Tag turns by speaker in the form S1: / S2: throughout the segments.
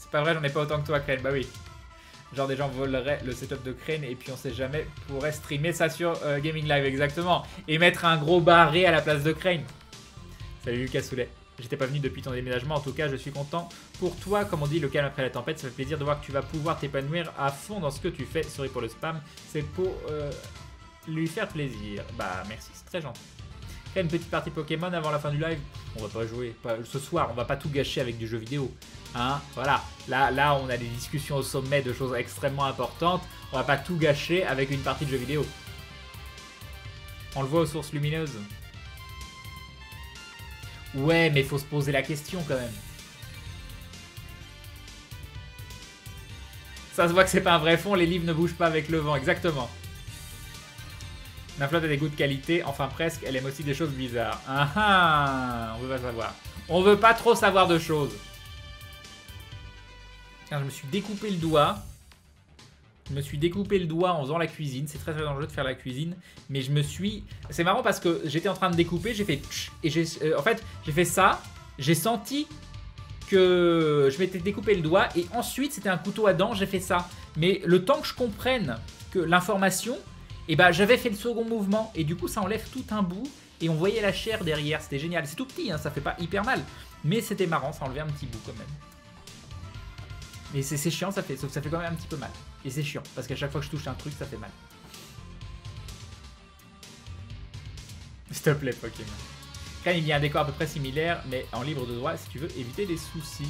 S1: C'est pas vrai, j'en ai pas autant que toi, Crane. Bah oui. Genre des gens voleraient le setup de Crane et puis on sait jamais, pourrait streamer ça sur Gaming Live, exactement. Et mettre un gros barré à la place de Crane. Salut Lucas Soulet. J'étais pas venu depuis ton déménagement, en tout cas je suis content pour toi. Comme on dit, le calme après la tempête, ça fait plaisir de voir que tu vas pouvoir t'épanouir à fond dans ce que tu fais. Sorry pour le spam, c'est pour lui faire plaisir. Bah merci, c'est très gentil. Une petite partie Pokémon avant la fin du live. On va pas jouer, ce soir, on va pas tout gâcher avec du jeu vidéo. Hein, voilà, là on a des discussions au sommet de choses extrêmement importantes. On va pas tout gâcher avec une partie de jeu vidéo. On le voit aux sources lumineuses. Ouais, mais il faut se poser la question quand même. Ça se voit que c'est pas un vrai fond, les livres ne bougent pas avec le vent, exactement. Ma flotte a des goûts de qualité, enfin presque, elle aime aussi des choses bizarres. Ah ah, on veut pas savoir. On veut pas trop savoir de choses. Tiens, je me suis découpé le doigt. Je me suis découpé le doigt en faisant la cuisine. C'est très très dangereux de faire la cuisine. Mais je me suis... C'est marrant parce que j'étais en train de découper, j'ai fait... Et en fait, j'ai fait ça. J'ai senti que je m'étais découpé le doigt. Et ensuite, c'était un couteau à dents, j'ai fait ça. Mais le temps que je comprenne que l'information... Et bah j'avais fait le second mouvement. Et du coup, ça enlève tout un bout. Et on voyait la chair derrière. C'était génial. C'est tout petit, hein, ça fait pas hyper mal. Mais c'était marrant, ça enlevait un petit bout quand même. Mais c'est chiant, sauf que ça fait quand même un petit peu mal. Et c'est chiant, parce qu'à chaque fois que je touche un truc, ça fait mal. S'il te plaît, Pokémon. Quand il y a un décor à peu près similaire, mais en libre de droit, si tu veux éviter les soucis.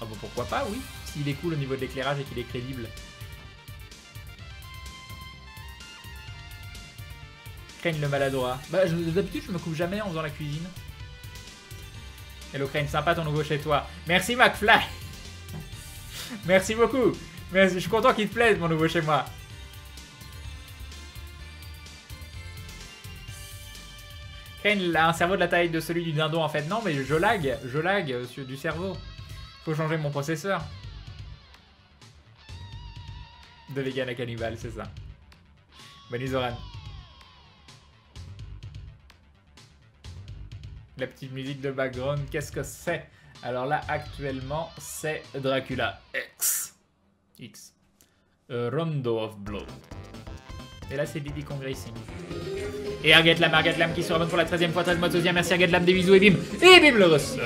S1: Ah bon, pourquoi pas, oui. S'il est cool au niveau de l'éclairage et qu'il est crédible. Crane le maladroit. Bah, d'habitude, je me coupe jamais en faisant la cuisine. Hello Crane, sympa ton nouveau chez toi. Merci McFly. Merci beaucoup. Merci, je suis content qu'il te plaise mon nouveau chez moi. Crane a un cerveau de la taille de celui du dindon en fait. Non mais je lag sur du cerveau. Faut changer mon processeur. De vegan à cannibale, c'est ça. Bonne Zoran. La petite musique de background, qu'est-ce que c'est? Alors là, actuellement, c'est Dracula X. Rondo of Blood. Et là, c'est Diddy Kong Racing. Et Argetlam qui se remonte pour la 13e fois, 13 mois, 12e. Merci Argetlam, des bisous et bim. Et bim le resub.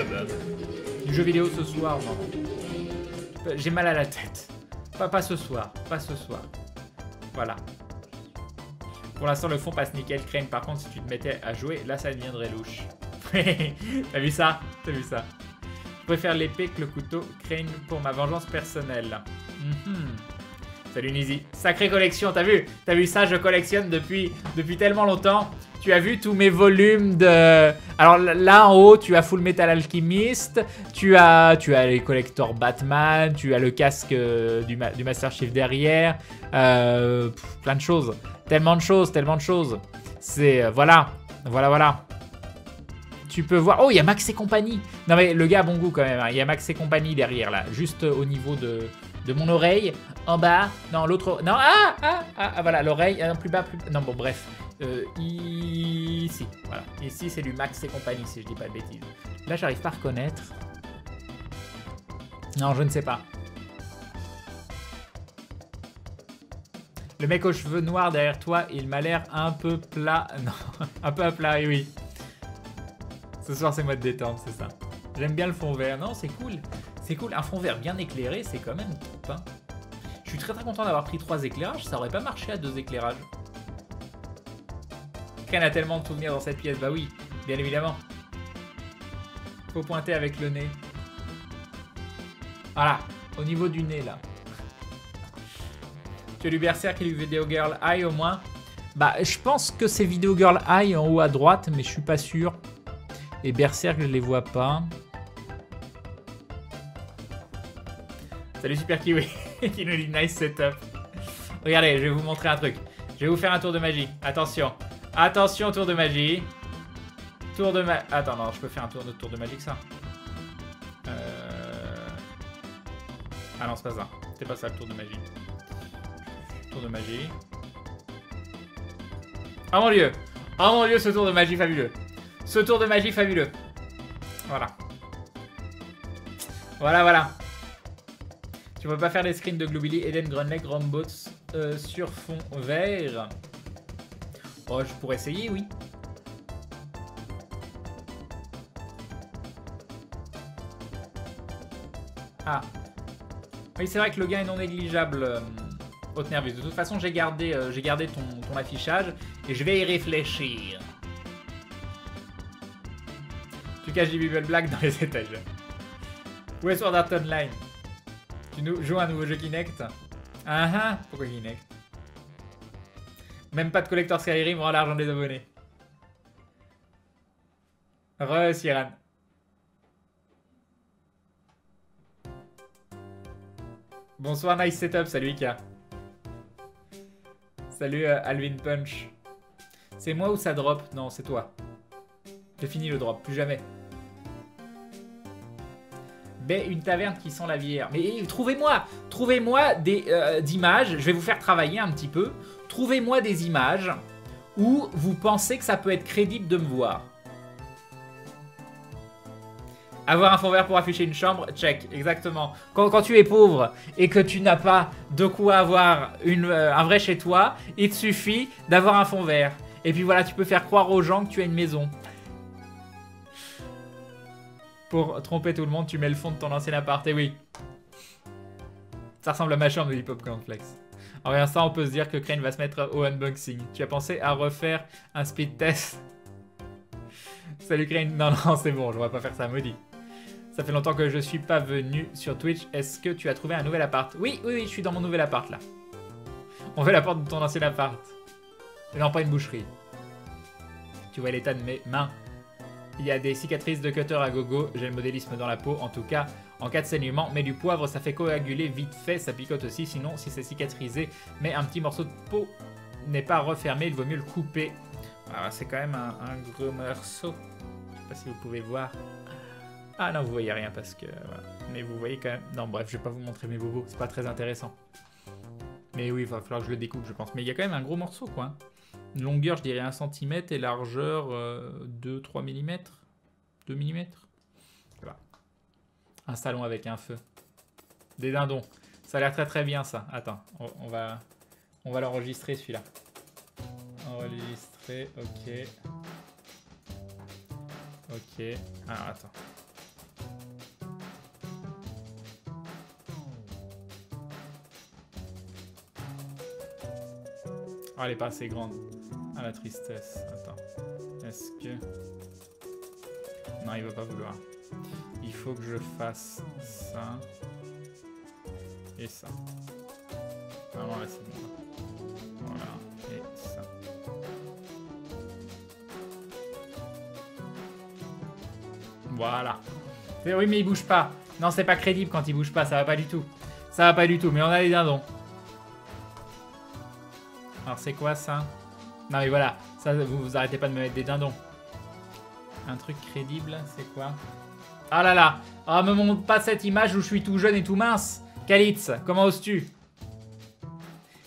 S1: Du jeu vidéo ce soir, non. J'ai mal à la tête. Pas ce soir, pas ce soir. Voilà. Pour l'instant, le fond passe nickel. Crane, par contre, si tu te mettais à jouer, là, ça deviendrait louche. T'as vu ça? T'as vu ça? Je préfère l'épée que le couteau. Crane pour ma vengeance personnelle. Salut Nizi. Sacrée collection, t'as vu? T'as vu ça? Je collectionne depuis tellement longtemps. Tu as vu tous mes volumes de... Alors là en haut, tu as Full Metal Alchemist. Tu as les collectors Batman. Tu as le casque du Master Chief derrière. Plein de choses. Tellement de choses. C'est... voilà. Tu peux voir... Oh, il y a Max et compagnie. Non mais le gars a bon goût quand même. Hein. Il y a Max et compagnie derrière là. Juste au niveau de mon oreille. En bas. Non, l'autre... Non, voilà, l'oreille. Plus bas, plus... Non, bon, bref. Ici. Voilà. Ici, c'est du Max et compagnie, si je dis pas de bêtises. Là, j'arrive pas à reconnaître. Non, je ne sais pas. Le mec aux cheveux noirs derrière toi, il m'a l'air un peu plat. Non, un peu à plat, oui. Ce soir, c'est mode détente, c'est ça. J'aime bien le fond vert. Non, c'est cool. C'est cool. Un fond vert bien éclairé, c'est quand même top. Hein. Je suis très content d'avoir pris 3 éclairages. Ça aurait pas marché à 2 éclairages. Ken a tellement de souvenirs dans cette pièce. Bah oui, bien évidemment. Faut pointer avec le nez. Voilà, au niveau du nez, là. Tu as du Berserk et du Video Girl Eye au moins? Bah, je pense que c'est Video Girl Eye en haut à droite, mais je suis pas sûr. Et Berserk, je les vois pas. Salut Super Kiwi, qui nous dit nice setup. Regardez, je vais vous montrer un truc. Je vais vous faire un tour de magie. Attention. Attention, tour de magie. Tour de magie. Attends, non, je peux faire un tour de magie que ça. Ah non, c'est pas ça. C'est pas ça le tour de magie. Tour de magie. Oh mon dieu. Oh mon dieu, ce tour de magie fabuleux. Ce tour de magie fabuleux. Voilà. Voilà. Tu peux pas faire les screens de Gloobily, Eden, Grunleg, Rombots sur fond vert. Oh, je pourrais essayer, oui. Ah. Oui, c'est vrai que le gain est non négligeable, Haute Nerveuse. De toute façon, j'ai gardé ton affichage et je vais y réfléchir. Tu caches du Bible Black dans les étagères. Où est Sword Art Online? Tu nous joues un nouveau jeu Kinect? Ah ah, pourquoi Kinect? Même pas de collector Skyrim, rend l'argent des abonnés. Re Siran. Bonsoir Nice Setup, salut Ika. Salut Alvin Punch. C'est moi ou ça drop? Non, c'est toi. J'ai fini le drop, plus jamais. Mais une taverne qui sent la bière. Mais trouvez-moi des images. Je vais vous faire travailler un petit peu. Trouvez-moi des images où vous pensez que ça peut être crédible de me voir. Avoir un fond vert pour afficher une chambre, check, exactement. Quand tu es pauvre et que tu n'as pas de quoi avoir un vrai chez toi, il te suffit d'avoir un fond vert. Et puis voilà, tu peux faire croire aux gens que tu as une maison. Pour tromper tout le monde, tu mets le fond de ton ancien appart, et oui. Ça ressemble à ma chambre de Hip Hop Cornflakes. En rien ça, on peut se dire que Crane va se mettre au unboxing. Tu as pensé à refaire un speed test? Salut Crane. Non, non, c'est bon, je ne vais pas faire ça, maudit. Ça fait longtemps que je suis pas venu sur Twitch. Est-ce que tu as trouvé un nouvel appart? Oui, oui, oui, je suis dans mon nouvel appart, là. On fait la porte de ton ancien appart. Et non, pas une boucherie. Tu vois l'état de mes mains. Il y a des cicatrices de cutter à gogo. J'ai le modélisme dans la peau. En tout cas, en cas de saignement, mets du poivre, ça fait coaguler vite fait. Ça picote aussi. Sinon, si c'est cicatrisé, mais un petit morceau de peau n'est pas refermé, il vaut mieux le couper. Alors, c'est quand même un gros morceau. Je sais pas si vous pouvez voir. Ah non, vous voyez rien parce que... Voilà. Mais vous voyez quand même... Non, bref, je vais pas vous montrer mes bobos. C'est pas très intéressant. Mais oui, il va falloir que je le découpe, je pense. Mais il y a quand même un gros morceau, quoi. Une longueur, je dirais 1 cm et largeur 2-3 mm. 2 mm. Voilà. Un salon avec un feu. Des dindons. Ça a l'air très très bien, ça. Attends, on va l'enregistrer, celui-là. Enregistrer, ok. Ok. Alors, attends. Oh, elle est pas assez grande. Ah, la tristesse. Attends. Est-ce que... Non, il va pas vouloir. Il faut que je fasse ça. Et ça. Vraiment, là, c'est bon. Voilà. Et ça. Voilà. Oui, mais il bouge pas. Non, c'est pas crédible quand il bouge pas. Ça va pas du tout. Ça va pas du tout. Mais on a les dindons. Alors c'est quoi ça? Non mais voilà, ça vous arrêtez pas de me mettre des dindons. Un truc crédible, c'est quoi? Ah là là! Ah, me montre pas cette image où je suis tout jeune et tout mince! Kalitz, comment oses-tu?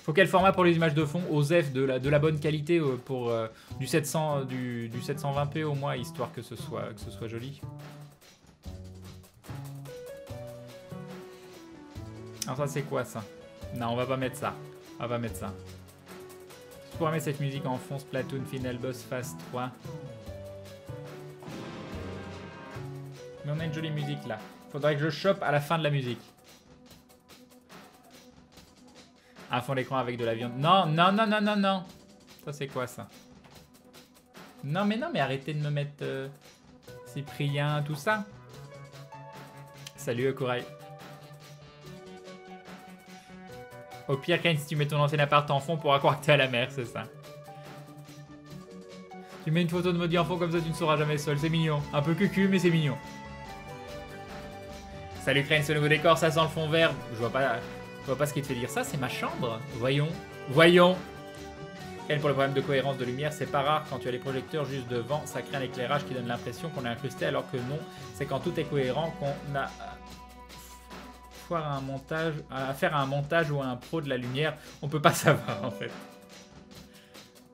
S1: Faut quel format pour les images de fond? OZEF de la bonne qualité pour du 720p au moins, histoire que ce soit joli. Alors ça c'est quoi ça? Non, on va pas mettre ça. On va pas mettre ça. Je pourrais mettre cette musique en fond, Splatoon, Final Boss, Phase 3. Mais on a une jolie musique là. Faudrait que je chope à la fin de la musique. Un fond d'écran avec de la viande. Non, non, non, non, non, non. Ça c'est quoi ça? Non mais arrêtez de me mettre Cyprien, tout ça. Salut Koraï. Au pire, Kane, si tu mets ton ancien appart en fond, on pourra croire que t'es à la mer, c'est ça. Tu mets une photo de Maudit en fond, comme ça tu ne seras jamais seul. C'est mignon. Un peu cucu, mais c'est mignon. Salut Crane, ce nouveau décor, ça sent le fond vert. Je vois pas ce qui te fait dire ça, c'est ma chambre. Voyons. Voyons. Crane, pour le problème de cohérence de lumière, c'est pas rare quand tu as les projecteurs juste devant. Ça crée un éclairage qui donne l'impression qu'on est incrusté, alors que non. C'est quand tout est cohérent qu'on a... à faire un montage ou à un pro de la lumière, on peut pas savoir en fait.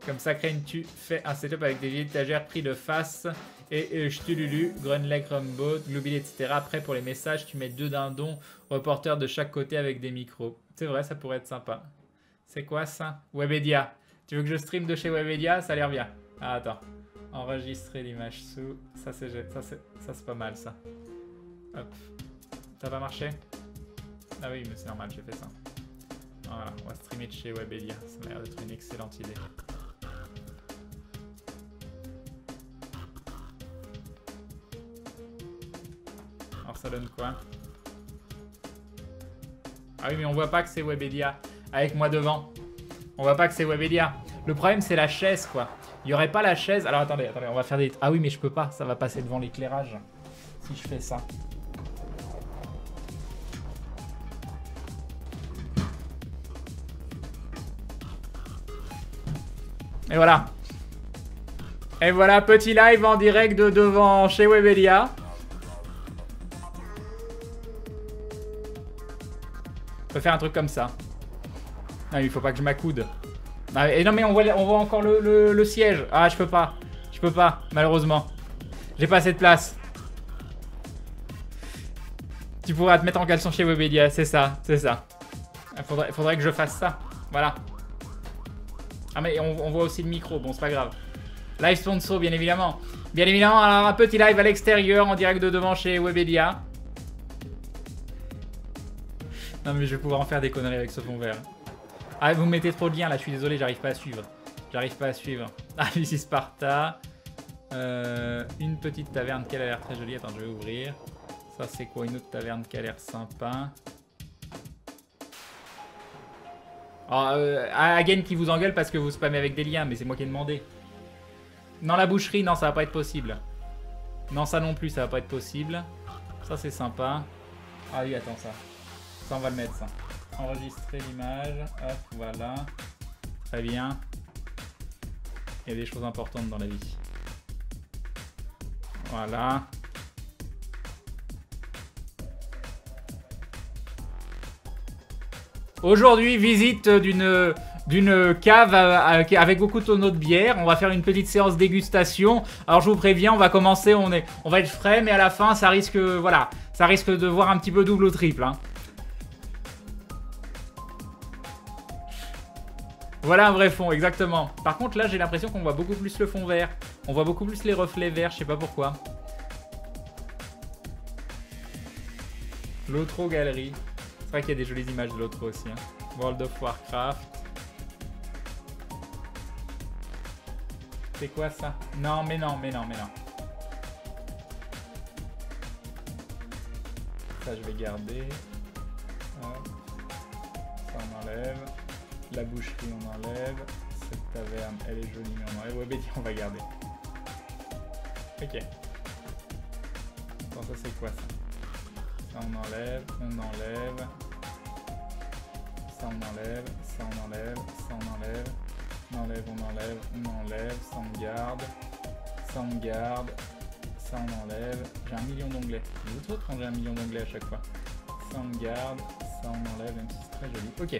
S1: Comme ça, Crane, tu fais un setup avec des étagères pris de face et Chtululu, Grunleg, Rumboat, Gloobil, etc. Après, pour les messages, tu mets 2 dindons reporters de chaque côté avec des micros. C'est vrai, ça pourrait être sympa. C'est quoi ça? Webedia. Tu veux que je stream de chez Webedia? Ça a l'air bien. Ah, attends. Enregistrer l'image sous. Ça, c'est pas mal, ça. Hop. Ça va marcher? Ah oui, mais c'est normal, j'ai fait ça. Voilà, on va streamer de chez Webedia. Ça m'a l'air d'être une excellente idée. Alors ça donne quoi? Ah oui, mais on voit pas que c'est Webedia. Avec moi devant. On voit pas que c'est Webedia. Le problème, c'est la chaise, quoi. Il y aurait pas la chaise. Alors attendez, on va faire des... Ah oui, mais je peux pas. Ça va passer devant l'éclairage. Si je fais ça. Et voilà. Et voilà, petit live en direct de devant chez Webedia. On peut faire un truc comme ça. Ah, il faut pas que je m'accoude. Ah, et non, mais on voit encore le siège. Ah, je peux pas. Je peux pas, malheureusement. J'ai pas assez de place. Tu pourras te mettre en caleçon chez Webedia, c'est ça, c'est ça. Faudrait que je fasse ça. Voilà. Ah, mais on voit aussi le micro, bon, c'est pas grave. Live sponsor, bien évidemment. Bien évidemment, alors un petit live à l'extérieur, en direct de devant chez Webedia. Non, mais je vais pouvoir en faire des conneries avec ce fond vert. Ah, vous me mettez trop de liens, là, je suis désolé, j'arrive pas à suivre. J'arrive pas à suivre. Ah, ici Sparta. Une petite taverne qui a l'air très jolie. Attends, je vais ouvrir. Ça, c'est quoi? Une autre taverne qui a l'air sympa. Again qui vous engueule parce que vous spammez avec des liens, mais c'est moi qui ai demandé. Non, la boucherie, non, ça va pas être possible. Non, ça non plus, ça va pas être possible. Ça, c'est sympa. Ah oui, attends, ça. Ça, on va le mettre, ça. Enregistrer l'image. Hop, voilà. Très bien. Il y a des choses importantes dans la vie. Voilà. Aujourd'hui, visite d'une cave avec beaucoup de tonneaux de bière. On va faire une petite séance dégustation. Alors je vous préviens, on va commencer, on va être frais, mais à la fin, ça risque, voilà, ça risque de voir un petit peu double ou triple. Hein. Voilà un vrai fond, exactement. Par contre, là, j'ai l'impression qu'on voit beaucoup plus le fond vert. On voit beaucoup plus les reflets verts, je sais pas pourquoi. L'Otro Galerie. C'est vrai qu'il y a des jolies images de l'Otro aussi. Hein. World of Warcraft. C'est quoi ça? Non, mais non, mais non, mais non. Ça, je vais garder. Hop. Ça, on enlève. La boucherie, on enlève. Cette taverne, elle est jolie, mais on enlève. Webedia, on va garder. Ok. Attends, ça, c'est quoi ça? Ça, on enlève, on enlève. Ça, on enlève, ça, on enlève, ça, on enlève. On enlève, on enlève, on enlève. Ça, on garde. Ça, on garde. Ça, on enlève. J'ai 1 million d'onglets. C'est le truc quand j'ai 1 million d'onglets à chaque fois. Ça, on garde. Ça, on enlève, même si c'est très joli. Ok.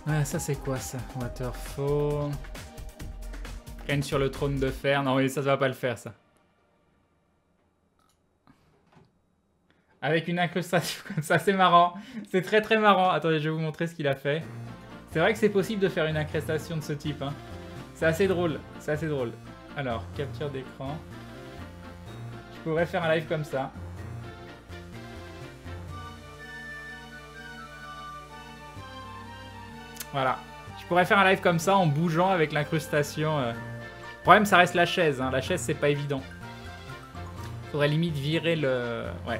S1: Ah, ça, c'est quoi ça? Waterfall. Crane sur le trône de fer. Non, mais ça va pas le faire, ça. Avec une incrustation comme ça, c'est marrant. C'est très très marrant. Attendez, je vais vous montrer ce qu'il a fait. C'est vrai que c'est possible de faire une incrustation de ce type. Hein. C'est assez drôle. C'est assez drôle. Alors, capture d'écran. Je pourrais faire un live comme ça. Voilà. Je pourrais faire un live comme ça en bougeant avec l'incrustation. Le problème, ça reste la chaise. Hein. La chaise, c'est pas évident. Faudrait limite virer le... Ouais.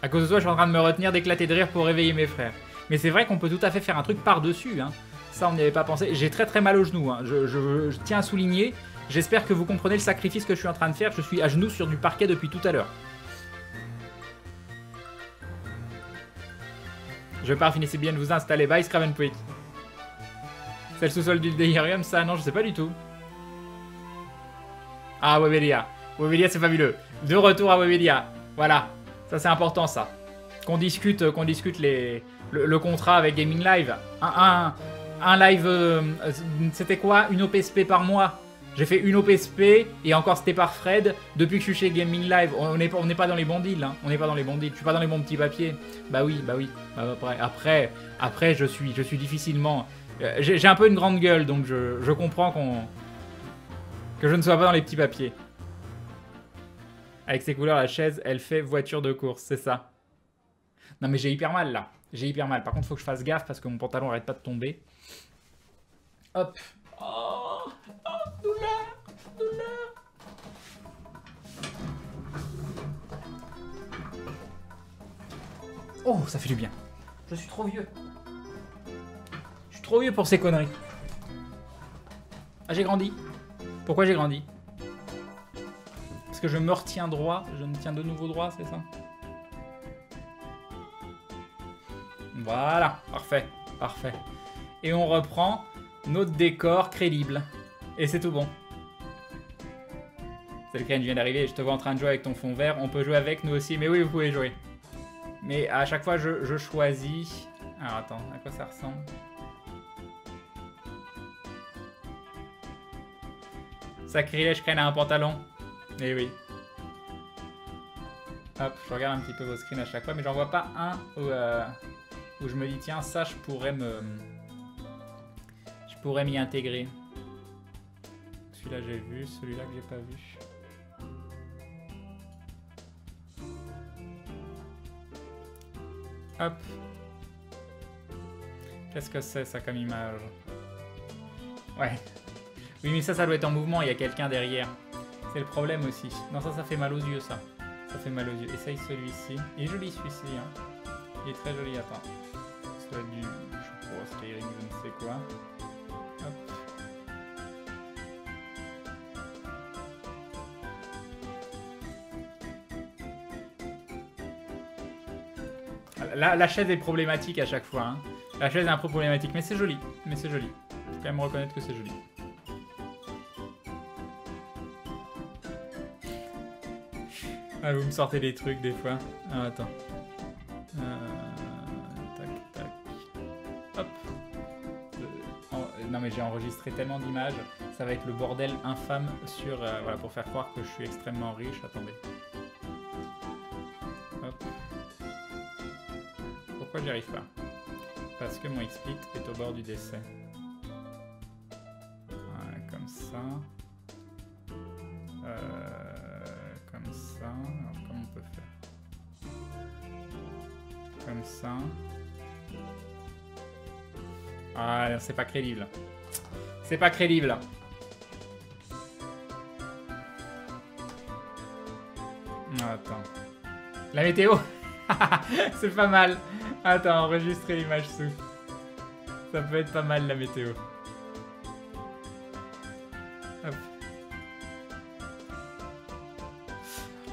S1: À cause de toi, je suis en train de me retenir d'éclater de rire pour réveiller mes frères. Mais c'est vrai qu'on peut tout à fait faire un truc par-dessus. Hein. Ça, on n'y avait pas pensé. J'ai très très mal au genou. Hein. Je tiens à souligner. J'espère que vous comprenez le sacrifice que je suis en train de faire. Je suis à genoux sur du parquet depuis tout à l'heure. Je pars, finissez bien de vous installer. Bye, Scravenpuik. C'est le sous-sol du Delirium, ça? Non, je sais pas du tout. Ah, Webedia. Webedia, c'est fabuleux. De retour à Webedia. Voilà. Ça, c'est important, ça. qu'on discute le contrat avec Gaming Live. Un live, c'était quoi? Une OPSP par mois. J'ai fait une OPSP et encore c'était par Fred depuis que je suis chez Gaming Live. On n'est pas dans les bons deals, hein. On n'est pas dans les bons deals. Je suis pas dans les bons petits papiers. Bah oui. Après je suis difficilement. J'ai un peu une grande gueule, donc je comprends que je ne sois pas dans les petits papiers. Avec ces couleurs, la chaise, elle fait voiture de course, c'est ça. Non mais j'ai hyper mal là. J'ai hyper mal. Par contre, faut que je fasse gaffe parce que mon pantalon arrête pas de tomber. Hop. Oh, douleur. Oh, ça fait du bien. Je suis trop vieux. Je suis trop vieux pour ces conneries. Ah, j'ai grandi. Pourquoi j'ai grandi? Parce que je me retiens droit. Je me tiens de nouveau droit, c'est ça? Voilà, parfait. Et on reprend notre décor crédible. Et c'est tout bon. C'est le crâne vient d'arriver. Je te vois en train de jouer avec ton fond vert. On peut jouer avec, nous aussi. Mais oui, vous pouvez jouer. Mais à chaque fois, je choisis... Alors attends, à quoi ça ressemble? Sacrilège, crâne a un pantalon. Eh oui. Hop, je regarde un petit peu vos screens à chaque fois. Mais j'en vois pas un où je me dis, tiens, ça, je pourrais m'y intégrer. Celui-là, j'ai vu. Celui-là que j'ai pas vu. Hop. Qu'est-ce que c'est, ça, comme image? Ouais. Oui, mais ça doit être en mouvement. Il y a quelqu'un derrière. C'est le problème aussi. Non, ça fait mal aux yeux, ça. Ça fait mal aux yeux. Essaye celui-ci. Il est joli, celui-ci, hein. Il est très joli, attends. C'est du... Je sais pas, Skyrim, je ne sais quoi. Hop. La chaise est problématique à chaque fois. Hein. La chaise est un peu problématique, mais c'est joli. Faut quand même reconnaître que c'est joli. Ah, vous me sortez des trucs des fois. Ah, attends. Tac. Hop. Non mais j'ai enregistré tellement d'images. Ça va être le bordel infâme sur... voilà, pour faire croire que je suis extrêmement riche. Attendez. Hop. Pourquoi j'y arrive pas? Parce que mon XSplit est au bord du décès. Voilà, comme ça. Comme ça. Alors, comment on peut faire? Comme ça. Ah, c'est pas crédible. C'est pas crédible. Attends. La météo. C'est pas mal. Attends, enregistrer l'image sous. Ça peut être pas mal la météo. Hop.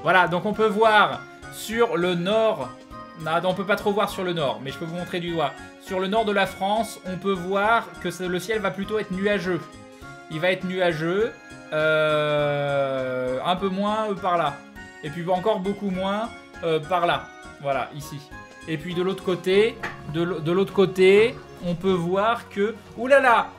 S1: Voilà, donc on peut voir sur le nord. Non, on peut pas trop voir sur le nord, mais je peux vous montrer du doigt. Sur le nord de la France, on peut voir que le ciel va plutôt être nuageux. Il va être nuageux, un peu moins par là. Et puis encore beaucoup moins par là. Voilà, ici. Et puis de l'autre côté, on peut voir que... Oulala,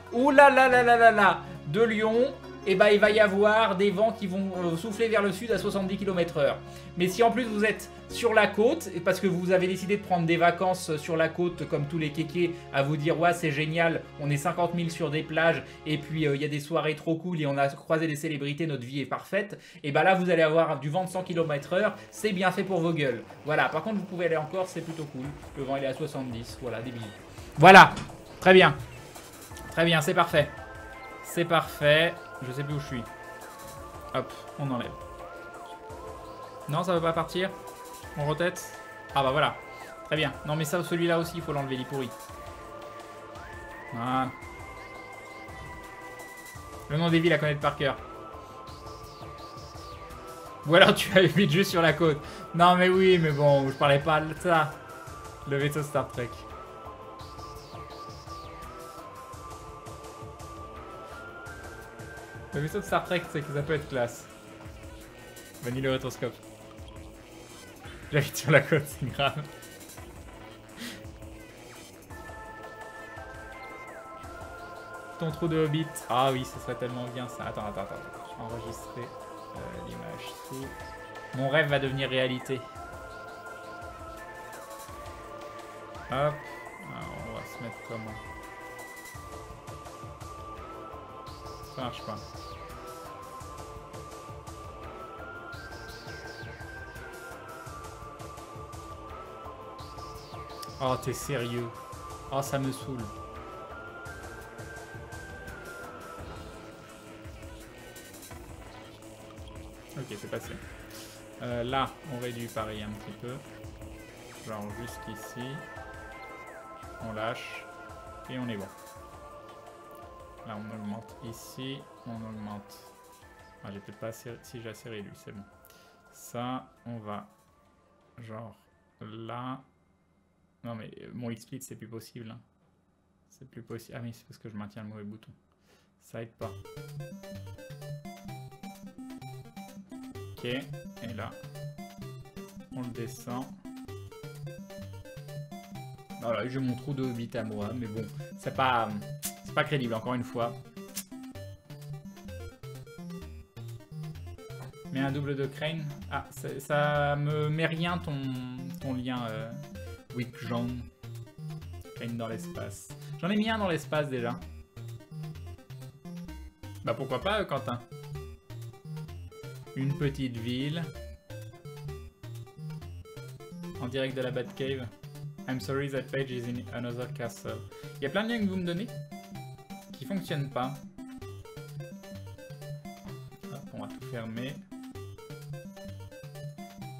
S1: de Lyon, et ben il va y avoir des vents qui vont souffler vers le sud à 70 km/h. Mais si en plus vous êtes sur la côte, parce que vous avez décidé de prendre des vacances sur la côte comme tous les kékés, à vous dire ouais c'est génial, on est 50 000 sur des plages, et puis il y a des soirées trop cool et on a croisé des célébrités, notre vie est parfaite, et ben là vous allez avoir du vent de 100 km/h, c'est bien fait pour vos gueules. Voilà, par contre vous pouvez aller en Corse, c'est plutôt cool, le vent il est à 70, voilà, des bisous. Voilà, très bien, c'est parfait. C'est parfait. Je sais plus où je suis. Hop, on enlève. Non, ça veut pas partir. On retête. Ah bah voilà. Très bien. Non mais ça, celui-là aussi, il faut l'enlever, il est pourri. Voilà. Le nom des villes à connaître par cœur. Ou alors tu habites juste sur la côte. Non mais oui, mais bon, je parlais pas de ça. Le vaisseau Star Trek. Le vaisseau de Star Trek, c'est que ça peut être classe. Vanille le rétroscope. J'habite sur la côte, c'est grave. ton trou de Hobbit. Ah oui, ce serait tellement bien ça. Attends. Je vais enregistrer l'image sous. Mon rêve va devenir réalité. Hop. Alors, on va se mettre comment? Ça marche pas. Oh, t'es sérieux? Oh, ça me saoule. Ok, c'est passé. Là, on réduit pareil un petit peu. Genre jusqu'ici. On lâche. Et on est bon. Là, on augmente ici. On augmente. Ah, j'ai peut-être pas assez... Si, j'ai assez réduit, c'est bon. Ça, on va... Genre là... Non, mais mon X-Split, c'est plus possible. Hein. C'est plus possible. Ah, mais c'est parce que je maintiens le mauvais bouton. Ça aide pas. Ok. Et là, on le descend. Voilà, j'ai mon trou de Hobbit à moi, mais bon, c'est pas crédible, encore une fois. Mais un double de Crane. Ah, ça me met rien ton lien Wick jaune. Crane dans l'espace. J'en ai mis un dans l'espace déjà. Bah pourquoi pas, Quentin? Une petite ville. En direct de la Batcave. I'm sorry, that page is in another castle. Il y a plein de liens que vous me donnez qui fonctionnent pas. Hop, on va tout fermer.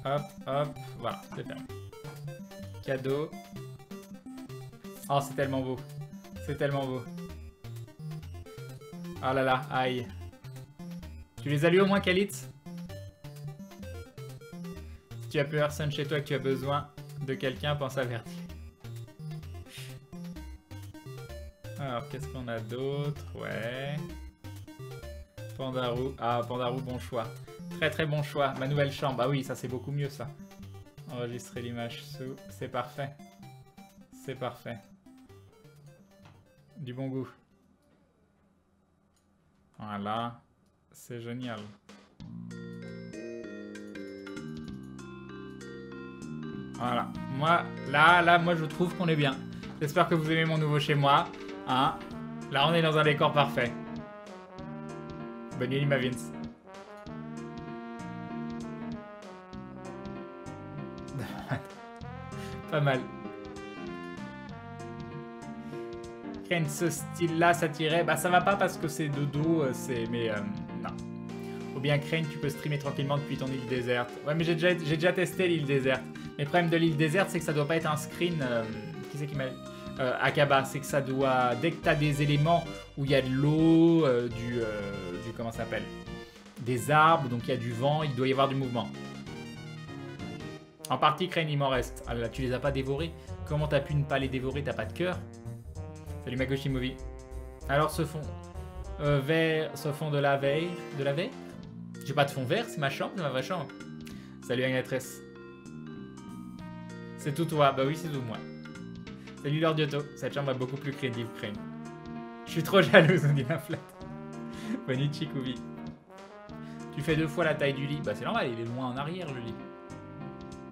S1: Hop, voilà, c'est fermé. Cadeau. Oh, c'est tellement beau. C'est tellement beau. Oh là là, aïe. Tu les as lus au moins, Khalid? Si tu as plus personne chez toi que tu as besoin de quelqu'un, pense à Verdi. Alors, qu'est-ce qu'on a d'autre? Ouais. Pandarou. Ah, Pandarou, bon choix. Très très bon choix. Ma nouvelle chambre. Ah oui, ça c'est beaucoup mieux ça. Enregistrer l'image sous. C'est parfait. C'est parfait. Du bon goût. Voilà. C'est génial. Voilà. Moi, là, moi je trouve qu'on est bien. J'espère que vous aimez mon nouveau chez moi. Hein? Là, on est dans un décor parfait. Bonne nuit, ma Vince. Pas mal. Crane, ce style-là, ça tirait. Bah, ça va pas parce que c'est de dos, c'est. Mais non. Ou bien Crane, tu peux streamer tranquillement depuis ton île déserte. Ouais, mais j'ai déjà testé l'île déserte. Mais le problème de l'île déserte, c'est que ça doit pas être un screen. Qui c'est qui m'a. Akaba, c'est que ça doit. Dès que tu as des éléments où il y a de l'eau, du. Comment ça s'appelle? Des arbres, donc il y a du vent, il doit y avoir du mouvement. En partie, Crane, il m'en reste. Ah là, tu les as pas dévorés? Comment t'as pu ne pas les dévorer? T'as pas de cœur? Salut Makoshi Movie. Alors ce fond vert, ce fond de la veille. De la veille? J'ai pas de fond vert, c'est ma chambre, c'est ma vraie chambre. Salut Agnatresse. C'est tout toi, bah oui c'est tout moi. Salut Lord Yoto, cette chambre est beaucoup plus crédible, Crane. Je suis trop jalouse, on dit la flat. Bonne Chikoubi. Tu fais 2 fois la taille du lit. Bah c'est normal, il est loin en arrière le lit.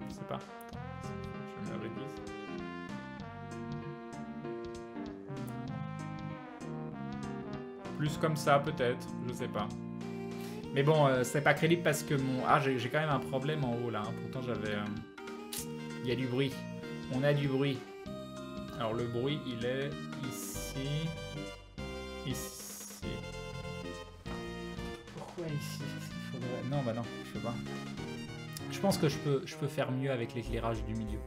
S1: Je sais pas. Je me réduise. Plus comme ça peut-être, je sais pas. Mais bon, c'est pas crédible parce que mon... Ah, j'ai quand même un problème en haut là. Hein. Pourtant j'avais... Il y a du bruit. On a du bruit. Alors le bruit, il est ici. Ici. Pourquoi ici? Faudrait... Non, bah non, je peux pas. Je pense que je peux faire mieux avec l'éclairage du milieu.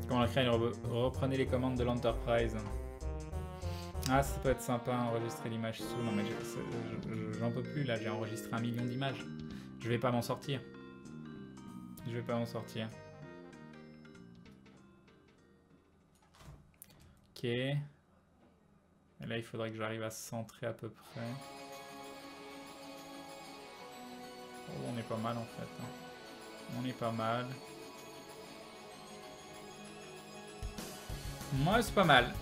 S1: Comment la Crane reprenez les commandes de l'Enterprise. Ah, ça peut être sympa, enregistrer l'image sous. Non, mais j'en peux plus là, j'ai enregistré 1 million d'images. Je vais pas m'en sortir. Je vais pas m'en sortir. Ok. Et là, il faudrait que j'arrive à centrer à peu près. Oh, on est pas mal en fait. Hein. On est pas mal. Moi, c'est pas mal.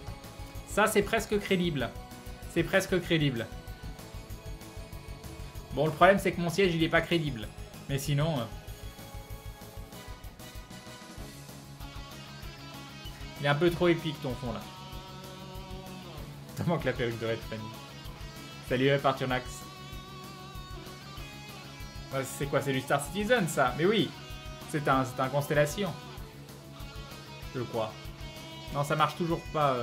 S1: Ça, c'est presque crédible. C'est presque crédible. Bon, le problème, c'est que mon siège, il est pas crédible. Mais sinon... il est un peu trop épique, ton fond, là. T'as manque la perruque de Red Fanny. Salut, Parturnax. C'est quoi? C'est du Star Citizen, ça? Mais oui. C'est un Constellation. Je crois. Non, ça marche toujours pas,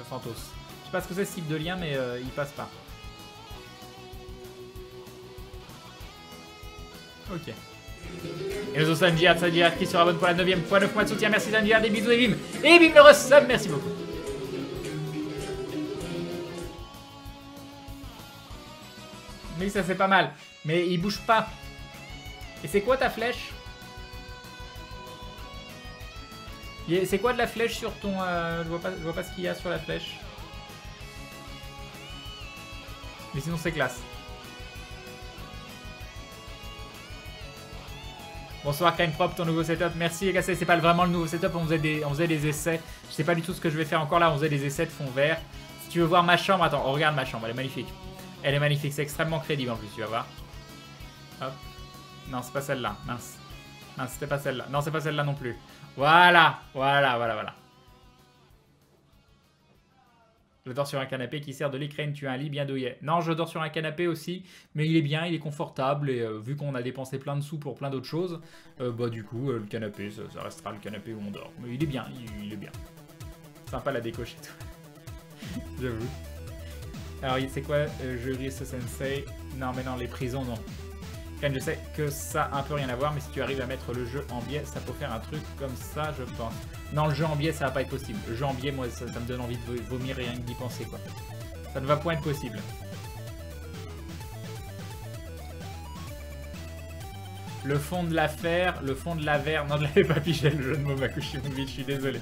S1: Santos. Je sais pas ce que c'est ce type de lien, mais il passe pas. Ok. Et nous avons Sanjiar qui se rabonne pour la 9ème fois. 9 mois de soutien. Merci Sanjiar, des bisous et bim. Et bim le resub, merci beaucoup. Mais ça c'est pas mal. Mais il bouge pas. Et c'est quoi ta flèche? C'est quoi de la flèche sur ton... je vois pas ce qu'il y a sur la flèche. Mais sinon c'est classe. Bonsoir Crane Prop, ton nouveau setup. Merci les gars, c'est pas vraiment le nouveau setup, on faisait des essais. Je sais pas du tout ce que je vais faire encore là, on faisait des essais de fond vert. Si tu veux voir ma chambre, attends, on regarde ma chambre, elle est magnifique. Elle est magnifique, c'est extrêmement crédible en plus, tu vas voir. Hop. Non, c'est pas celle-là, mince. Mince, c'était pas celle-là. Non, c'est pas celle-là non plus. Voilà. Je dors sur un canapé qui sert de lit. Crane, tu as un lit bien douillet. Non, je dors sur un canapé aussi, mais il est bien, il est confortable. Et vu qu'on a dépensé plein de sous pour plein d'autres choses, bah du coup, le canapé, ça restera le canapé où on dort. Mais il est bien, il est bien. Sympa la déco chez toi. J'avoue. Alors, c'est quoi Juris Sensei? Non, mais non, les prisons, non. Crane, je sais que ça a un peu rien à voir, mais si tu arrives à mettre le jeu en biais, ça peut faire un truc comme ça, je pense. Non, le jeu en biais, ça va pas être possible. Le jeu en biais, moi, ça me donne envie de vomir rien que d'y penser, quoi. Ça ne va point être possible. Le fond de l'affaire, le fond de l'affaire... Non, je l'avais pas pigé, le jeu de mots Makushimovic, je suis désolé.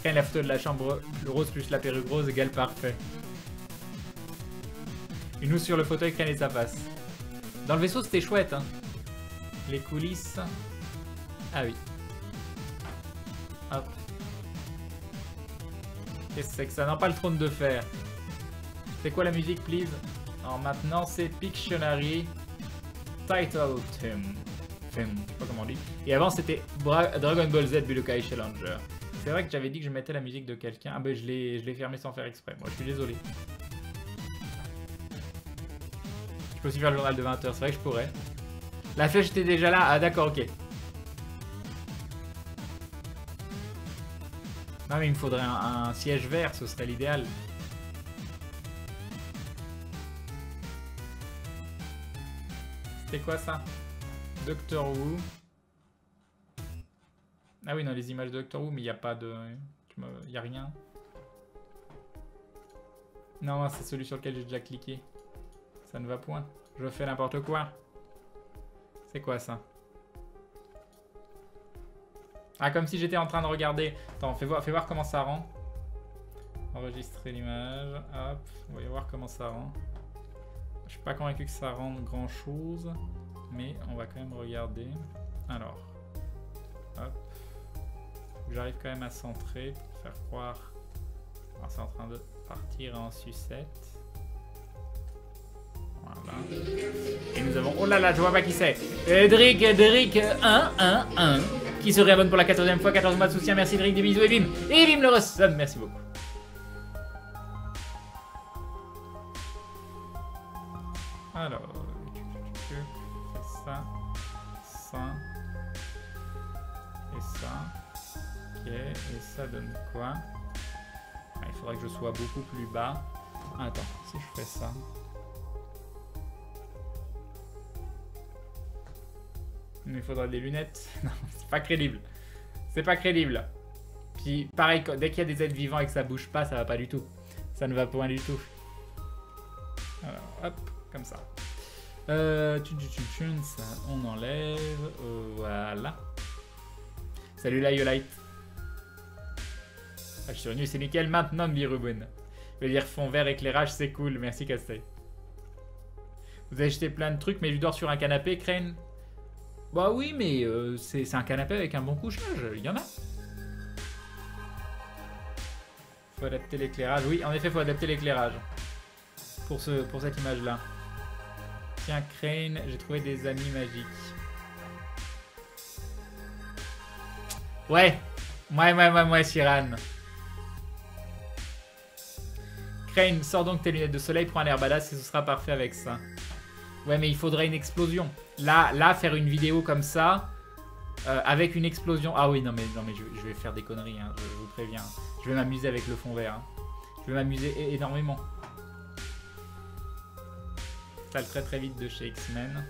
S1: Crane, la photo de la chambre le rose plus la perruque rose égale parfait. Et nous sur le fauteuil, Crane et sa face. Dans le vaisseau, c'était chouette, hein. Les coulisses. Ah oui. Hop. Qu'est-ce que c'est que ça? Non, pas le trône de fer. C'est quoi la musique, please? Alors maintenant, c'est Pictionary Title Theme. Je sais pas comment on dit. Et avant, c'était Dragon Ball Z Budokai Challenger. C'est vrai que j'avais dit que je mettais la musique de quelqu'un. Ah ben, je l'ai fermé sans faire exprès. Moi, je suis désolé. Je peux aussi faire le journal de 20h. C'est vrai que je pourrais. La flèche était déjà là. Ah d'accord, ok. Non mais il me faudrait un siège vert, ce serait l'idéal. C'était quoi ça? Doctor Who. Ah oui, non, les images de Doctor Who, mais il n'y a pas de... Il n'y a rien. Non, c'est celui sur lequel j'ai déjà cliqué. Ça ne va point. Je fais n'importe quoi. C'est quoi ça? Ah, comme si j'étais en train de regarder. Attends, fais voir comment ça rend. Enregistrer l'image. Hop, voyons voir comment ça rend. Je suis pas convaincu que ça rende grand chose. Mais on va quand même regarder. Alors. Hop. J'arrive quand même à centrer pour faire croire. Alors c'est en train de partir en sucette. Voilà. Et nous avons... Oh là là, je vois pas qui c'est. Drick 111 qui se réabonne pour la 14e fois. 14 mois de soutien. Merci Drick, des bisous et bim. Et bim le resub. Merci beaucoup. Alors, fais ça, ça et ça. Ok, et ça donne quoi? Ah, il faudrait que je sois beaucoup plus bas. Attends, si je fais ça. Il faudra des lunettes. Non, c'est pas crédible. C'est pas crédible. Puis pareil, dès qu'il y a des êtres vivants et que ça bouge pas, ça va pas du tout. Ça ne va point du tout. Alors, hop, comme ça. Ça, on enlève. Voilà. Salut là, Yolite. Ah, je suis revenu, c'est nickel. Maintenant, Birubun. Je veux dire, fond vert, éclairage, c'est cool. Merci, Castel. Vous avez acheté plein de trucs, mais je dors sur un canapé, Crane. Bah oui, mais c'est un canapé avec un bon couchage. Il y en a. Faut adapter l'éclairage. Oui, en effet, faut adapter l'éclairage. Pour cette image-là. Tiens, Crane, j'ai trouvé des amis magiques. Ouais, Shiran. Crane, sors donc tes lunettes de soleil, prends un air badass et ce sera parfait avec ça. Ouais, mais il faudrait une explosion. Là, faire une vidéo comme ça, avec une explosion... Ah oui, non mais je vais faire des conneries, hein, je vous préviens. Je vais m'amuser avec le fond vert. Hein. Je vais m'amuser énormément. Ça le très vite de chez X-Men.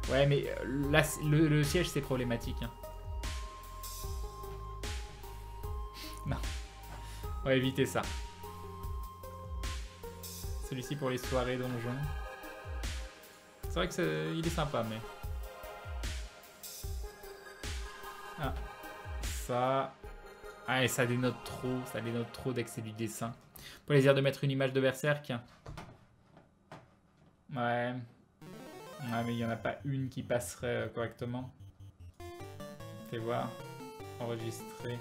S1: Ouais, mais là, le siège, c'est problématique. Hein. Non. On va éviter ça. Celui-ci pour les soirées donjons. C'est vrai que il est sympa, mais... Ah. Ça... Ah, et ça dénote trop. Ça dénote trop dès que c'est du dessin. Pour les airs de mettre une image de Berserk. Ouais. Ouais, mais il n'y en a pas une qui passerait correctement. Fais voir. Enregistrer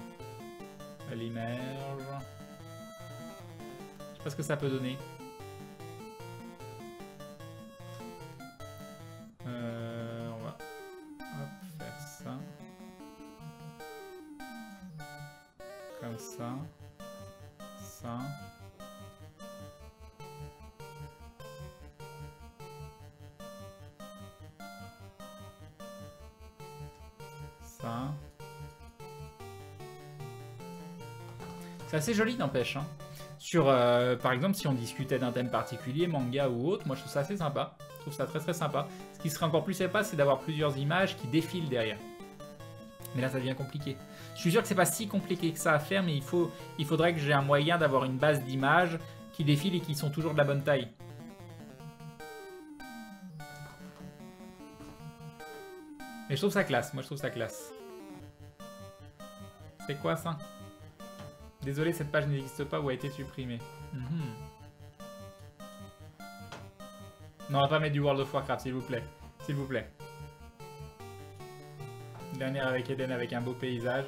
S1: l'image. Je sais pas ce que ça peut donner. On va faire ça. Comme ça. Ça. Ça. C'est assez joli, n'empêche. Hein. Sur, par exemple, si on discutait d'un thème particulier, manga ou autre, moi je trouve ça assez sympa. Je trouve ça très sympa. Ce qui serait encore plus sympa, c'est d'avoir plusieurs images qui défilent derrière. Mais là, ça devient compliqué. Je suis sûr que c'est pas si compliqué que ça à faire, mais il faudrait que j'ai un moyen d'avoir une base d'images qui défilent et qui sont toujours de la bonne taille. Mais je trouve ça classe. Moi, je trouve ça classe. C'est quoi ça? Désolé, cette page n'existe pas ou a été supprimée. Non, on va pas mettre du World of Warcraft, s'il vous plaît. S'il vous plaît. Dernière avec Eden avec un beau paysage.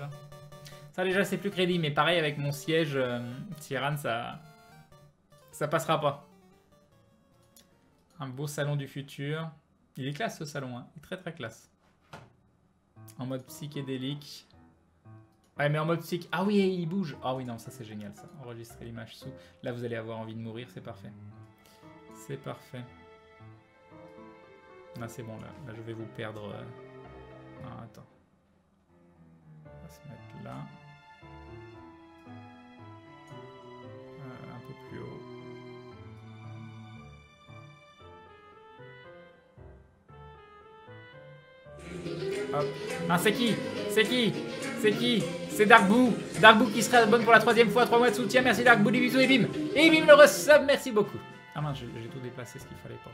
S1: Ça déjà c'est plus crédible, mais pareil avec mon siège, Tyran, ça passera pas. Un beau salon du futur. Il est classe ce salon, hein. Il est très classe. En mode psychédélique. Ouais, mais en mode psych... Ah oui, il bouge. Ah oui, non, ça c'est génial, ça. Enregistrer l'image sous. Là, vous allez avoir envie de mourir, c'est parfait. C'est parfait. Là, c'est bon, là. Là, je vais vous perdre... Ah, attends. On va se mettre là. Un peu plus haut. Hop. Ah, c'est qui? C'est qui? C'est qui? C'est Darkboo. Darkboo qui sera bonne pour la 3e fois. 3 mois de soutien. Merci Darkboo. Des bisous et bim. Et bim le resub. Merci beaucoup. Ah mince, j'ai tout déplacé ce qu'il fallait pas.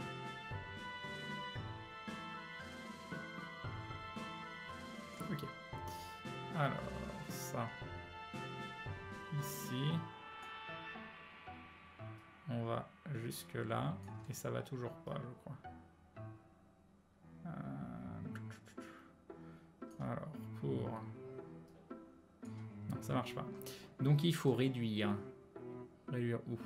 S1: Ok. Alors, ça. Ici. On va jusque là. Et ça va toujours pas, je crois. Alors, pour... Non, ça marche pas. Donc, il faut réduire. Réduire où?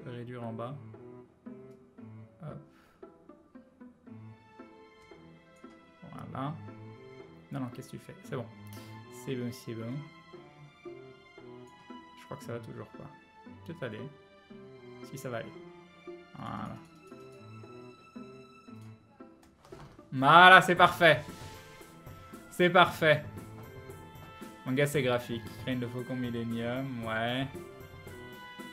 S1: Réduire en bas. Hop. Voilà. Non, qu'est-ce que tu fais? C'est bon. C'est bon, c'est bon. Je crois que ça va toujours pas. Peut-être aller. Si, ça va aller. Voilà. Voilà, c'est parfait. C'est parfait. Manga, c'est graphique. Crane le Faucon Millennium, ouais.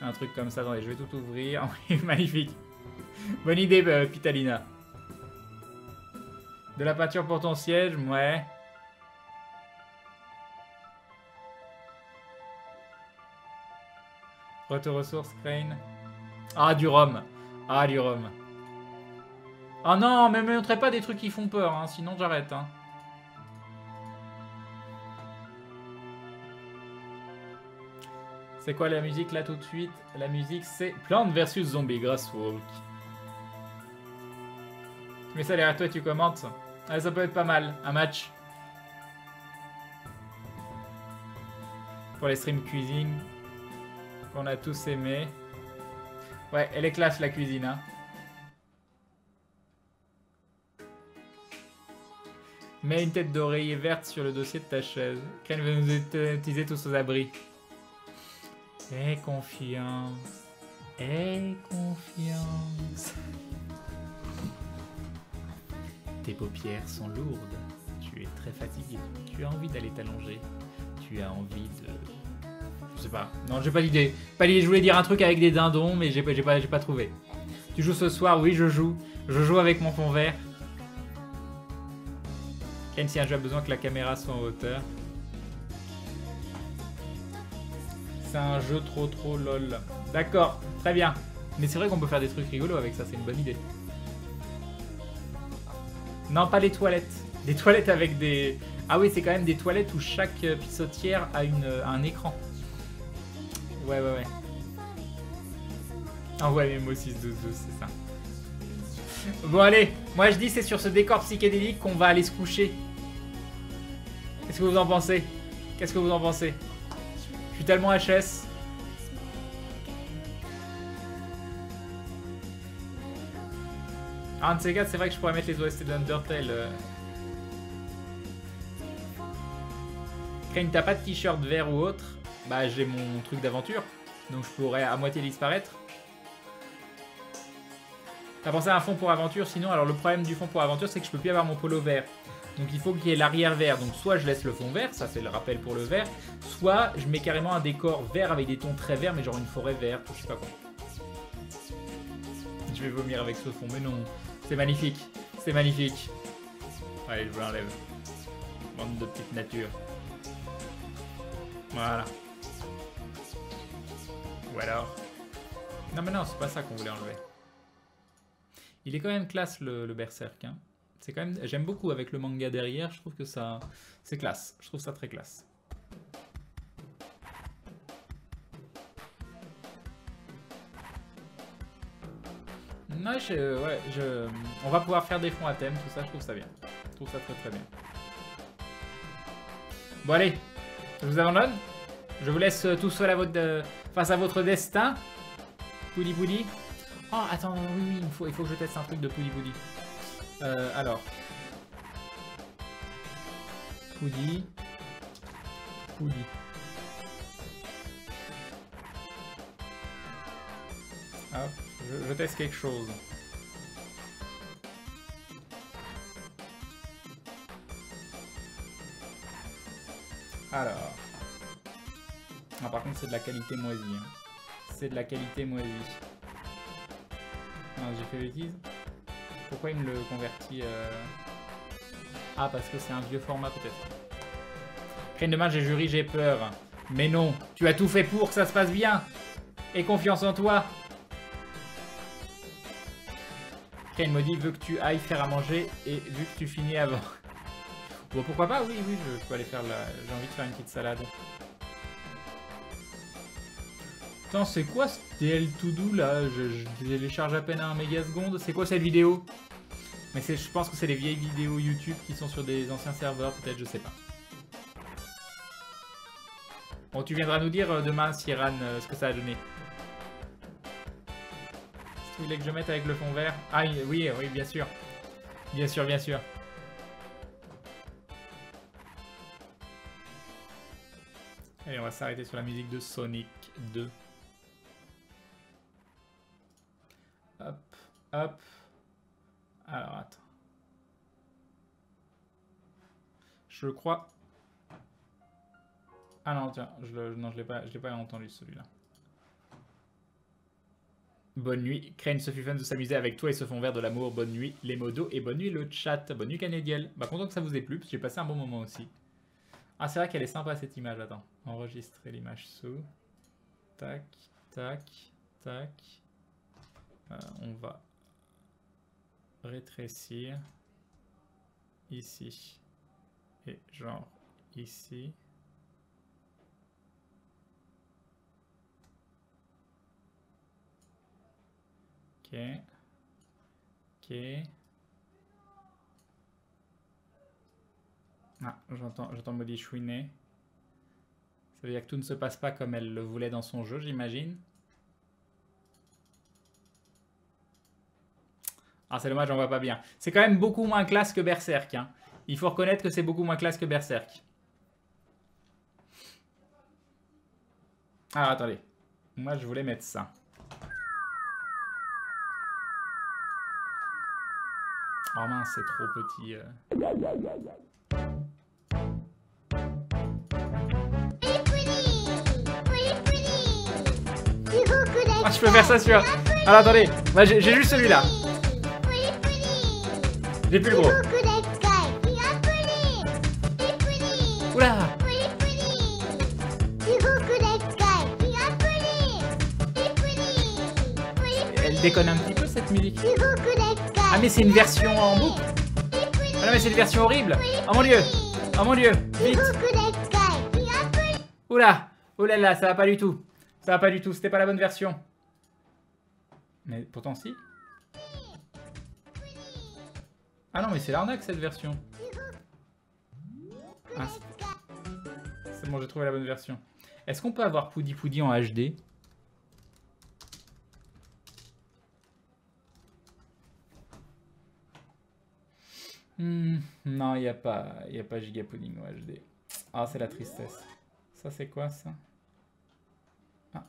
S1: Un truc comme ça. Attendez, je vais tout ouvrir. Magnifique. Bonne idée, Pitalina. De la peinture pour ton siège, ouais. Retour ressources, Crane. Ah, du rhum. Ah, du rhum. Ah non, mais me montrez pas des trucs qui font peur, hein, sinon j'arrête. Hein. C'est quoi la musique là tout de suite? La musique c'est Plants vs Zombies, Grasswalk. Tu mets ça derrière toi et tu commentes. Ah, ça peut être pas mal, un match. Pour les streams cuisine qu'on a tous aimé. Ouais, elle est classe la cuisine, hein. Mets une tête d'oreiller verte sur le dossier de ta chaise. Crane veut nous utiliser tous aux abris. Aie confiance. Aie confiance. Tes paupières sont lourdes. Tu es très fatigué. Tu as envie d'aller t'allonger. Tu as envie de... Je sais pas. Non, j'ai pas d'idée. Pas l'idée. Je voulais dire un truc avec des dindons, mais j'ai pas trouvé. Tu joues ce soir? Oui, je joue. Je joue avec mon fond vert. Ken, si un jeu a besoin que la caméra soit en hauteur. C'est un jeu trop lol. D'accord, très bien. Mais c'est vrai qu'on peut faire des trucs rigolos avec ça, c'est une bonne idée. Non, pas les toilettes. Des toilettes avec des... Ah oui, c'est quand même des toilettes où chaque pissotière a un écran. Ouais. Ah ouais, Memo 612, c'est ça. Bon allez, moi je dis c'est sur ce décor psychédélique qu'on va aller se coucher. Qu'est-ce que vous en pensez? Qu'est-ce que vous en pensez? Je suis tellement HS. Ah, un de ces gars, c'est vrai que je pourrais mettre les OST d'Undertale. Crane, t'as pas de t-shirt vert ou autre? Bah j'ai mon truc d'aventure. Donc je pourrais à moitié disparaître. T'as pensé à un fond pour aventure? Sinon, alors le problème du fond pour aventure, c'est que je peux plus avoir mon polo vert. Donc il faut qu'il y ait l'arrière vert. Donc soit je laisse le fond vert, ça c'est le rappel pour le vert. Soit je mets carrément un décor vert avec des tons très verts, mais genre une forêt verte ou je sais pas quoi. Je vais vomir avec ce fond, mais non. C'est magnifique. C'est magnifique. Allez, je l'enlève. Bande de petites natures. Voilà. Ou alors... Non mais non, c'est pas ça qu'on voulait enlever. Il est quand même classe le Berserk. Hein. C'est quand même... J'aime beaucoup avec le manga derrière. Je trouve que ça... C'est classe. Je trouve ça très classe. Non, on va pouvoir faire des fonds à thème. Tout ça, je trouve ça bien. Je trouve ça très bien. Bon allez. Je vous abandonne. Je vous laisse tout seul face à votre destin. Pouli Pouli. Oh, attends, oui, il faut que je teste un truc de Pouli Pouli. Alors. Pouli. Hop, je teste quelque chose. Alors. Ah, par contre, c'est de la qualité moisie. Hein. C'est de la qualité moisie. Non, j'ai fait bêtise. Pourquoi il me le convertit Ah, parce que c'est un vieux format, peut-être. Crane, demain, j'ai jury, j'ai peur. Mais non, tu as tout fait pour que ça se passe bien. Aie confiance en toi. Crane me dit, veut que tu ailles faire à manger et vu que tu finis avant. Bon, pourquoi pas, oui, je peux aller faire la... J'ai envie de faire une petite salade. Attends, c'est quoi ce DL to do là? Je télécharge à peine à 1 mégaseconde. C'est quoi cette vidéo? Mais je pense que c'est les vieilles vidéos YouTube qui sont sur des anciens serveurs, peut-être, je sais pas. Bon, tu viendras nous dire demain, Sieran, ce que ça a donné. Si tu voulais que je mette avec le fond vert. Ah oui, bien sûr. Bien sûr. Allez, on va s'arrêter sur la musique de Sonic 2. Hop. Alors, attends. Je crois... Ah non, tiens, non, je l'ai pas entendu celui-là. Bonne nuit. Crane, ce fut fun de s'amuser avec toi et ce fond vert de l'amour. Bonne nuit, les modos, et bonne nuit le chat. Bonne nuit, Canadiel. Bah, content que ça vous ait plu, parce que j'ai passé un bon moment aussi. Ah, c'est vrai qu'elle est sympa cette image. Attends, enregistrer l'image sous. Tac. On va rétrécir. Ici. Et genre ici. Ok. Ah, j'entends Molly chouiner. Ça veut dire que tout ne se passe pas comme elle le voulait dans son jeu, j'imagine. Ah, c'est dommage, on voit pas bien. C'est quand même beaucoup moins classe que Berserk. Hein. Il faut reconnaître que c'est beaucoup moins classe que Berserk. Ah, attendez. Moi, je voulais mettre ça. Oh mince, c'est trop petit. Ah, je peux faire ça sur... Alors, attendez. Bah, j'ai juste celui-là. J'ai plus le gros. Oula! Elle déconne un petit peu cette musique. Ah mais c'est une version en boucle. Ah non mais c'est une version horrible. Oh mon dieu. Oh mon dieu. Vite. Oula. Oh là là, ça va pas du tout. Ça va pas du tout. C'était pas la bonne version. Mais pourtant si. Ah non mais c'est l'arnaque cette version. Ah, c'est bon, j'ai trouvé la bonne version. Est-ce qu'on peut avoir Poudi Poudi en HD? Non, il n'y a pas Giga Pudding en HD. Ah, c'est la tristesse. Ça, c'est quoi, ça? Ah.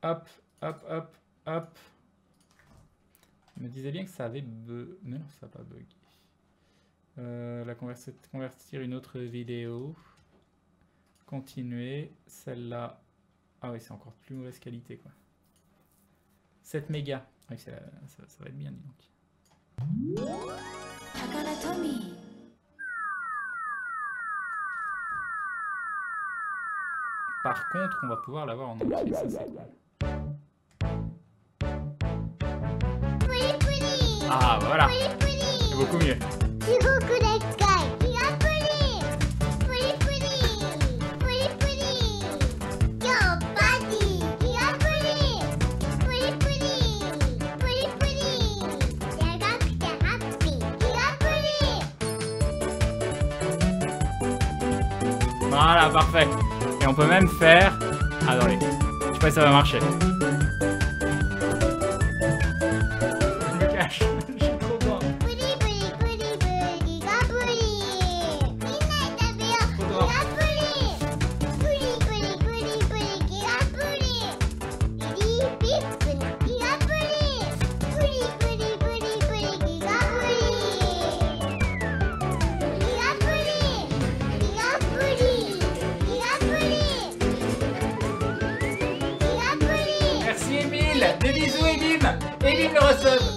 S1: Hop, hop, hop, hop. Je me disais bien que ça avait bug. Mais non, ça n'a pas bug. Convertir une autre vidéo. Continuer. Celle-là. Ah oui, c'est encore plus mauvaise qualité, quoi. 7 mégas. Oui, ça va être bien, dis donc. Par contre, on va pouvoir l'avoir en entier, ça c'est cool. Ah, voilà. C'est beaucoup mieux. Voilà, parfait. Et on peut même faire... Attendez, je sais pas si ça va marcher. Je me cache, je suis trop grand. Merci Emile. Des bisous Emile. Emile le receveur.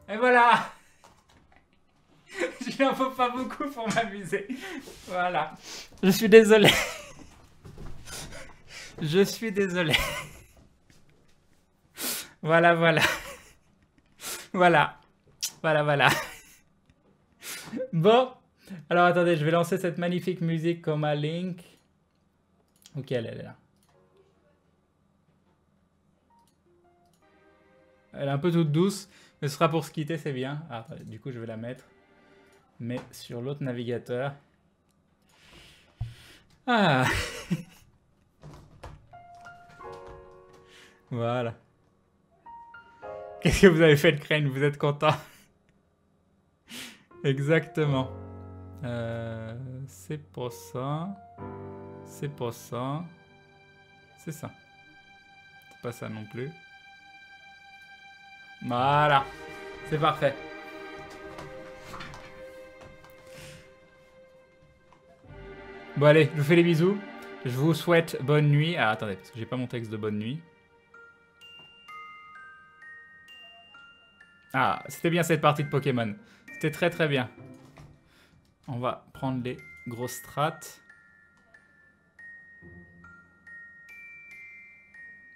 S1: Et voilà. Il n'en faut pas beaucoup pour m'amuser. Voilà. Je suis désolé. Je suis désolé. Voilà, voilà. Voilà. Voilà, voilà. Bon. Alors, attendez, je vais lancer cette magnifique musique comme à Link. Ok, elle est là. Elle est un peu toute douce. Mais ce sera pour se quitter, c'est bien. Ah, attendez, du coup, je vais la mettre. Mais sur l'autre navigateur. Ah. Voilà. Qu'est-ce que vous avez fait de Crane? Vous êtes content? Exactement. C'est pas ça. C'est pas ça. C'est ça. C'est pas ça non plus. Voilà. C'est parfait. Bon allez, je vous fais les bisous. Je vous souhaite bonne nuit. Ah attendez, parce que j'ai pas mon texte de bonne nuit. Ah, c'était bien cette partie de Pokémon. C'était très très bien. On va prendre les grosses strates.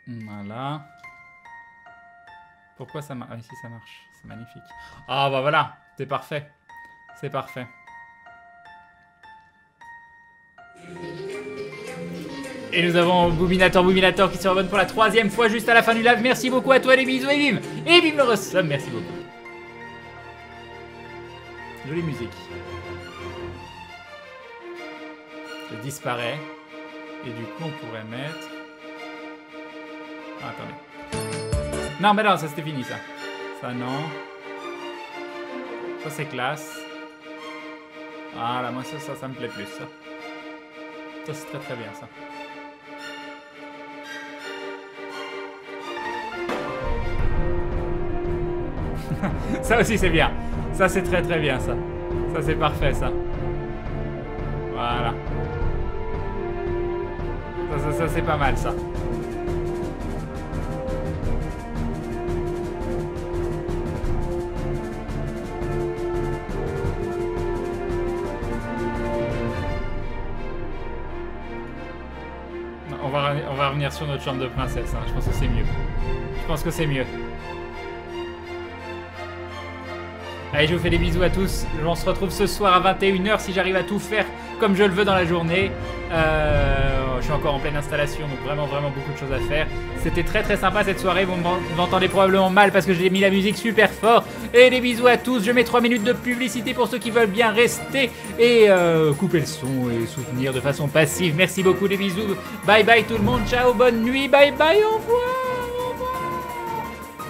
S1: Voilà. Pourquoi ça marche? Ah, ici ça marche. C'est magnifique. Ah, bah voilà. C'est parfait. C'est parfait. Et nous avons Boominator qui se rebonne pour la 3e fois juste à la fin du live. Merci beaucoup à toi, les bisous et bim. Et bim le ressomme. Merci beaucoup. Jolie musique. Je disparais. Et du coup, on pourrait mettre... Ah, attendez. Non, mais non, ça c'était fini, ça. Ça, non. Ça, c'est classe. Voilà, moi, ça me plaît plus, ça. Ça, c'est très très bien, ça. Ça aussi, c'est bien. Ça, c'est très très bien, ça. Ça, c'est parfait, ça. Voilà. Ça c'est pas mal, ça. On va revenir sur notre chambre de princesse, hein. Je pense que c'est mieux. Je pense que c'est mieux. Allez, je vous fais des bisous à tous. On se retrouve ce soir à 21 h si j'arrive à tout faire comme je le veux dans la journée. Je suis encore en pleine installation, donc vraiment beaucoup de choses à faire. C'était très très sympa cette soirée. Vous m'entendez probablement mal parce que j'ai mis la musique super fort. Et des bisous à tous. Je mets 3 minutes de publicité pour ceux qui veulent bien rester et couper le son et soutenir de façon passive. Merci beaucoup, des bisous. Bye bye tout le monde. Ciao, bonne nuit. Bye bye, au revoir.